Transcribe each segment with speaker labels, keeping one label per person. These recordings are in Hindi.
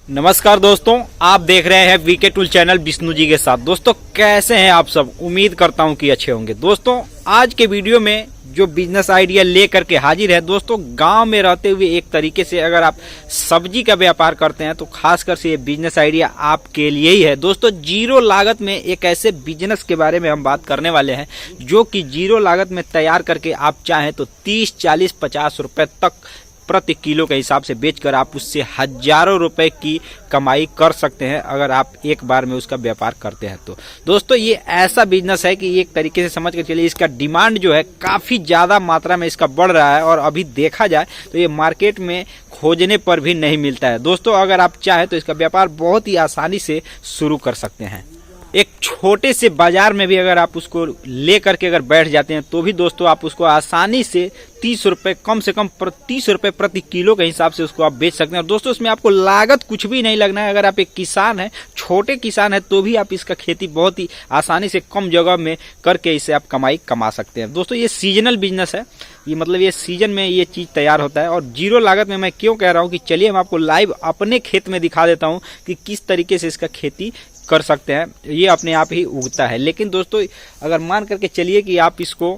Speaker 1: नमस्कार दोस्तों, आप देख रहे हैं VK tool channel Vishnu ji के साथ। दोस्तों कैसे हैं आप सब? उम्मीद करता हूं कि अच्छे होंगे। दोस्तों आज के वीडियो में जो बिजनेस आइडिया लेकर के हाजिर है, दोस्तों गांव में रहते हुए एक तरीके से अगर आप सब्जी का व्यापार करते हैं तो खासकर से ये बिजनेस आइडिया आपके लिए ही है। दोस्तों जीरो लागत में एक ऐसे बिजनेस के बारे में हम बात करने वाले हैं जो कि जीरो लागत में तैयार करके आप चाहें तो 30, 40, 50 रुपए तक प्रति किलो के हिसाब से बेचकर आप उससे हजारों रुपए की कमाई कर सकते हैं अगर आप एक बार में उसका व्यापार करते हैं तो। दोस्तों ये ऐसा बिजनेस है कि एक तरीके से समझ कर चलिए, इसका डिमांड जो है काफ़ी ज़्यादा मात्रा में इसका बढ़ रहा है और अभी देखा जाए तो ये मार्केट में खोजने पर भी नहीं मिलता है। दोस्तों अगर आप चाहें तो इसका व्यापार बहुत ही आसानी से शुरू कर सकते हैं। एक छोटे से बाजार में भी अगर आप उसको ले करके अगर बैठ जाते हैं तो भी दोस्तों आप उसको आसानी से 30 रुपये, कम से कम 30 रुपये प्रति किलो के हिसाब से उसको आप बेच सकते हैं। और दोस्तों इसमें आपको लागत कुछ भी नहीं लगना है। अगर आप एक किसान हैं, छोटे किसान हैं, तो भी आप इसका खेती बहुत ही आसानी से कम जगह में करके इससे आप कमाई कमा सकते हैं। दोस्तों ये सीजनल बिजनेस है, ये मतलब ये सीजन में ये चीज़ तैयार होता है। और जीरो लागत में मैं क्यों कह रहा हूँ कि चलिए हम आपको लाइव अपने खेत में दिखा देता हूँ कि किस तरीके से इसका खेती कर सकते हैं। ये अपने आप ही उगता है। लेकिन दोस्तों अगर मान करके चलिए कि आप इसको,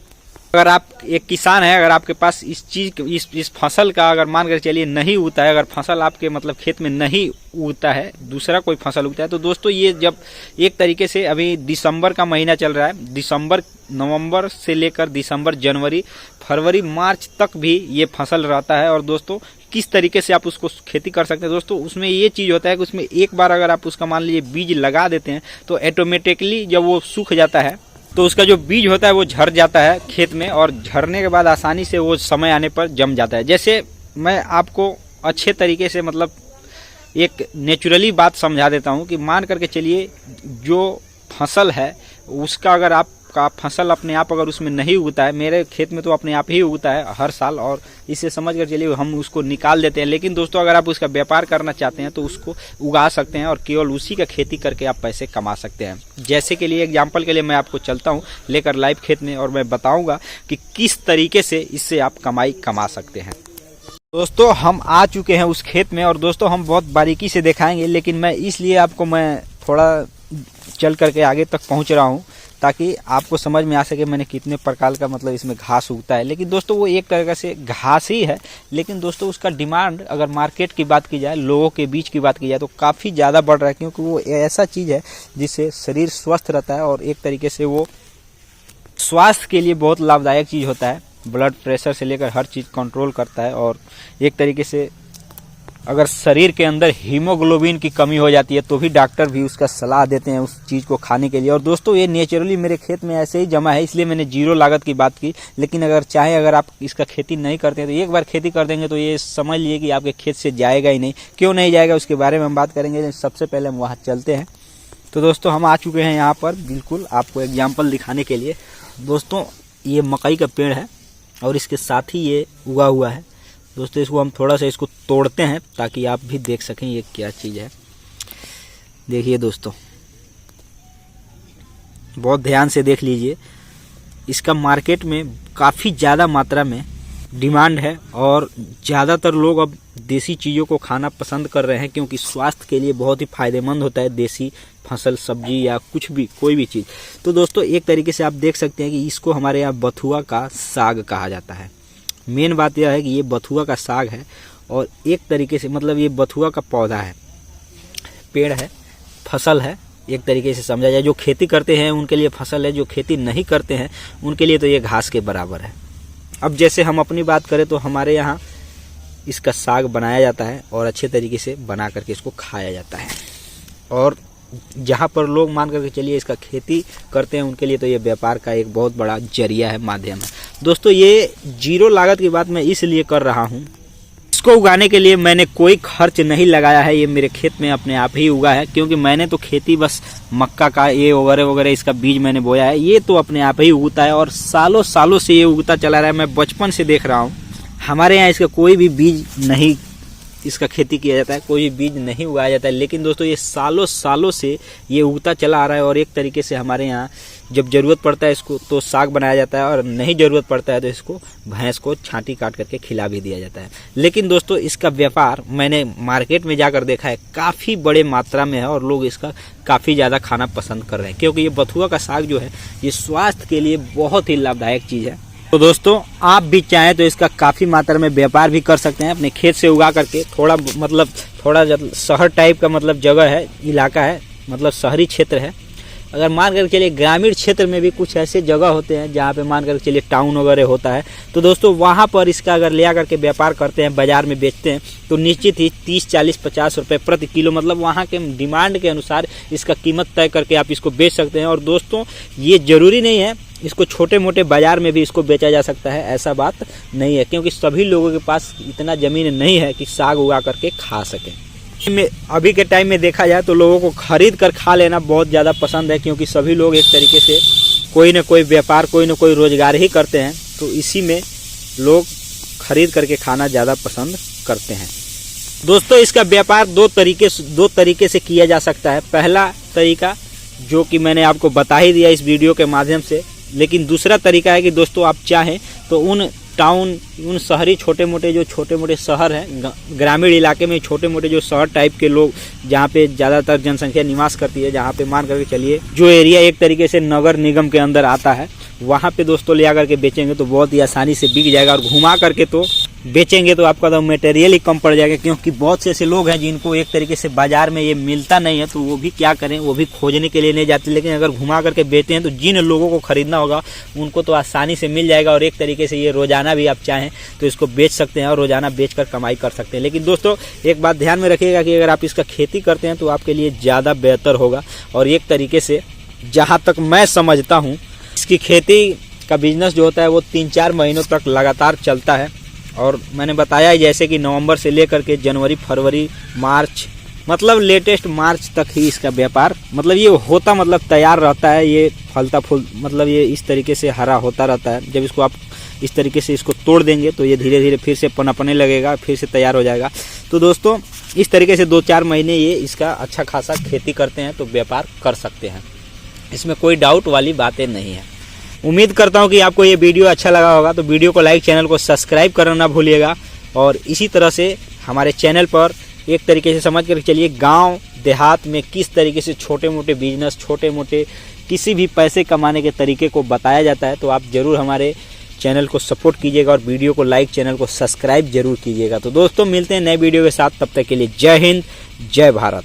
Speaker 1: अगर आप एक किसान है, अगर आपके पास इस चीज इस फसल का अगर मान कर चलिए नहीं उगता है, अगर फसल आपके मतलब खेत में नहीं उगता है, दूसरा कोई फसल उगता है, तो दोस्तों ये जब एक तरीके से अभी दिसंबर का महीना चल रहा है, दिसंबर, नवंबर से लेकर दिसंबर, जनवरी, फरवरी, मार्च तक भी ये फसल रहता है। और दोस्तों किस तरीके से आप उसको खेती कर सकते हैं, दोस्तों उसमें ये चीज़ होता है कि उसमें एक बार अगर आप उसका मान लीजिए बीज लगा देते हैं तो ऑटोमेटिकली जब वो सूख जाता है तो उसका जो बीज होता है वो झड़ जाता है खेत में, और झड़ने के बाद आसानी से वो समय आने पर जम जाता है। जैसे मैं आपको अच्छे तरीके से मतलब एक नेचुरली बात समझा देता हूँ कि मान करके चलिए जो फसल है उसका अगर आपका फसल अपने आप अगर उसमें नहीं उगता है, मेरे खेत में तो अपने आप ही उगता है हर साल, और इससे समझ कर चलिए हम उसको निकाल देते हैं। लेकिन दोस्तों अगर आप उसका व्यापार करना चाहते हैं तो उसको उगा सकते हैं और केवल उसी का खेती करके आप पैसे कमा सकते हैं। जैसे के लिए एग्जाम्पल के लिए मैं आपको चलता हूँ लेकर लाइव खेत में और मैं बताऊँगा कि किस तरीके से इससे आप कमाई कमा सकते हैं। दोस्तों हम आ चुके हैं उस खेत में और दोस्तों हम बहुत बारीकी से दिखाएंगे, लेकिन मैं इसलिए आपको मैं थोड़ा चल करके आगे तक पहुंच रहा हूं ताकि आपको समझ में आ सके मैंने कितने प्रकार का मतलब इसमें घास उगता है। लेकिन दोस्तों वो एक तरह से घास ही है, लेकिन दोस्तों उसका डिमांड अगर मार्केट की बात की जाए, लोगों के बीच की बात की जाए तो काफ़ी ज़्यादा बढ़ रहा है, क्योंकि वो ऐसा चीज़ है जिससे शरीर स्वस्थ रहता है और एक तरीके से वो स्वास्थ्य के लिए बहुत लाभदायक चीज़ होता है। ब्लड प्रेशर से लेकर हर चीज़ कंट्रोल करता है, और एक तरीके से अगर शरीर के अंदर हीमोग्लोबिन की कमी हो जाती है तो भी डॉक्टर भी उसका सलाह देते हैं उस चीज़ को खाने के लिए। और दोस्तों ये नेचुरली मेरे खेत में ऐसे ही जमा है, इसलिए मैंने जीरो लागत की बात की। लेकिन अगर आप इसका खेती नहीं करते हैं तो एक बार खेती कर देंगे तो ये समझ लीजिए कि आपके खेत से जाएगा ही नहीं। क्यों नहीं जाएगा उसके बारे में हम बात करेंगे। सबसे पहले हम वहाँ चलते हैं। तो दोस्तों हम आ चुके हैं यहाँ पर बिल्कुल आपको एग्जाम्पल दिखाने के लिए। दोस्तों ये मकई का पेड़ है और इसके साथ ही ये उगा हुआ है। दोस्तों इसको हम थोड़ा सा इसको तोड़ते हैं ताकि आप भी देख सकें ये क्या चीज़ है। देखिए दोस्तों, बहुत ध्यान से देख लीजिए। इसका मार्केट में काफ़ी ज़्यादा मात्रा में डिमांड है और ज़्यादातर लोग अब देसी चीज़ों को खाना पसंद कर रहे हैं, क्योंकि स्वास्थ्य के लिए बहुत ही फायदेमंद होता है देसी फसल, सब्जी या कुछ भी, कोई भी चीज़। तो दोस्तों एक तरीके से आप देख सकते हैं कि इसको हमारे यहाँ बथुआ का साग कहा जाता है। मेन बात यह है कि ये बथुआ का साग है और एक तरीके से मतलब ये बथुआ का पौधा है, पेड़ है, फसल है, एक तरीके से समझा जाए। जो खेती करते हैं उनके लिए फसल है, जो खेती नहीं करते हैं उनके लिए तो ये घास के बराबर है। अब जैसे हम अपनी बात करें तो हमारे यहाँ इसका साग बनाया जाता है और अच्छे तरीके से बना करके इसको खाया जाता है। और जहाँ पर लोग मान करके चलिए इसका खेती करते हैं उनके लिए तो ये व्यापार का एक बहुत बड़ा जरिया है, माध्यम है। दोस्तों ये जीरो लागत की बात मैं इसलिए कर रहा हूँ, इसको उगाने के लिए मैंने कोई खर्च नहीं लगाया है। ये मेरे खेत में अपने आप ही उगा है, क्योंकि मैंने तो खेती बस मक्का का ये वगैरह वगैरह इसका बीज मैंने बोया है। ये तो अपने आप ही उगता है और सालों सालों से ये उगता चला रहा है। मैं बचपन से देख रहा हूँ। हमारे यहाँ इसका कोई भी बीज नहीं इसका खेती किया जाता है, कोई बीज नहीं उगाया जाता है। लेकिन दोस्तों ये सालों सालों से ये उगता चला आ रहा है और एक तरीके से हमारे यहाँ जब ज़रूरत पड़ता है इसको तो साग बनाया जाता है और नहीं ज़रूरत पड़ता है तो इसको भैंस को छांटी काट करके खिला भी दिया जाता है। लेकिन दोस्तों इसका व्यापार मैंने मार्केट में जाकर देखा है, काफ़ी बड़े मात्रा में है और लोग इसका काफ़ी ज़्यादा खाना पसंद कर रहे हैं, क्योंकि ये बथुआ का साग जो है ये स्वास्थ्य के लिए बहुत ही लाभदायक चीज़ है। तो दोस्तों आप भी चाहें तो इसका काफ़ी मात्रा में व्यापार भी कर सकते हैं, अपने खेत से उगा करके। थोड़ा शहर टाइप का जगह है, इलाका है, शहरी क्षेत्र है। अगर मान कर चलिए ग्रामीण क्षेत्र में भी कुछ ऐसे जगह होते हैं जहाँ पे मान कर चलिए टाउन वगैरह होता है, तो दोस्तों वहाँ पर इसका अगर ले आकर के व्यापार करते हैं, बाजार में बेचते हैं, तो निश्चित ही 30, 40, 50 रुपये प्रति किलो वहाँ के डिमांड के अनुसार इसका कीमत तय करके आप इसको बेच सकते हैं। और दोस्तों ये ज़रूरी नहीं है इसको छोटे मोटे बाजार में भी इसको बेचा जा सकता है, ऐसा बात नहीं है, क्योंकि सभी लोगों के पास इतना ज़मीन नहीं है कि साग उगा करके खा सकें। अभी के टाइम में देखा जाए तो लोगों को खरीद कर खा लेना बहुत ज़्यादा पसंद है, क्योंकि सभी लोग एक तरीके से कोई न कोई व्यापार, कोई न कोई रोजगार ही करते हैं, तो इसी में लोग खरीद करके खाना ज़्यादा पसंद करते हैं। दोस्तों इसका व्यापार दो तरीके से किया जा सकता है। पहला तरीका जो कि मैंने आपको बता ही दिया इस वीडियो के माध्यम से, लेकिन दूसरा तरीका है कि दोस्तों आप चाहें तो उन शहरी छोटे मोटे शहर हैं, ग्रामीण इलाके में छोटे मोटे जो शहर टाइप के लोग जहाँ पे ज़्यादातर जनसंख्या निवास करती है, जहाँ पे मान करके चलिए जो एरिया एक तरीके से नगर निगम के अंदर आता है, वहाँ पे दोस्तों ले आकर के बेचेंगे तो बहुत ही आसानी से बिक जाएगा। और घुमा करके तो बेचेंगे तो आपका तो मटेरियल ही कम पड़ जाएगा, क्योंकि बहुत से ऐसे लोग हैं जिनको एक तरीके से बाजार में ये मिलता नहीं है, तो वो भी क्या करें, वो भी खोजने के लिए नहीं जाते। लेकिन अगर घुमा करके बेचते हैं तो जिन लोगों को खरीदना होगा उनको तो आसानी से मिल जाएगा, और एक तरीके से ये रोजाना भी आप चाहें तो इसको बेच सकते हैं और रोजाना बेचकर कमाई कर सकते हैं। लेकिन दोस्तों एक बात ध्यान में रखिएगा कि अगर आप इसका खेती करते हैं तो आपके लिए ज़्यादा बेहतर होगा। और एक तरीके से जहाँ तक मैं समझता हूँ इसकी खेती का बिजनेस जो होता है वो 3-4 महीनों तक लगातार चलता है। और मैंने बताया है जैसे कि नवंबर से लेकर के जनवरी, फरवरी, मार्च, लेटेस्ट मार्च तक ही इसका व्यापार ये होता तैयार रहता है। ये फलता फूल ये इस तरीके से हरा होता रहता है। जब इसको आप इस तरीके से इसको तोड़ देंगे तो ये धीरे धीरे फिर से पनपने लगेगा, फिर से तैयार हो जाएगा। तो दोस्तों इस तरीके से 2-4 महीने ये इसका अच्छा खासा खेती करते हैं तो व्यापार कर सकते हैं, इसमें कोई डाउट वाली बातें नहीं है। उम्मीद करता हूं कि आपको ये वीडियो अच्छा लगा होगा, तो वीडियो को लाइक, चैनल को सब्सक्राइब करना ना भूलिएगा। और इसी तरह से हमारे चैनल पर एक तरीके से समझ कर चलिए गांव देहात में किस तरीके से छोटे मोटे बिजनेस, छोटे मोटे किसी भी पैसे कमाने के तरीके को बताया जाता है, तो आप ज़रूर हमारे चैनल को सपोर्ट कीजिएगा और वीडियो को लाइक, चैनल को सब्सक्राइब जरूर कीजिएगा। तो दोस्तों मिलते हैं नए वीडियो के साथ, तब तक के लिए जय हिंद, जय भारत।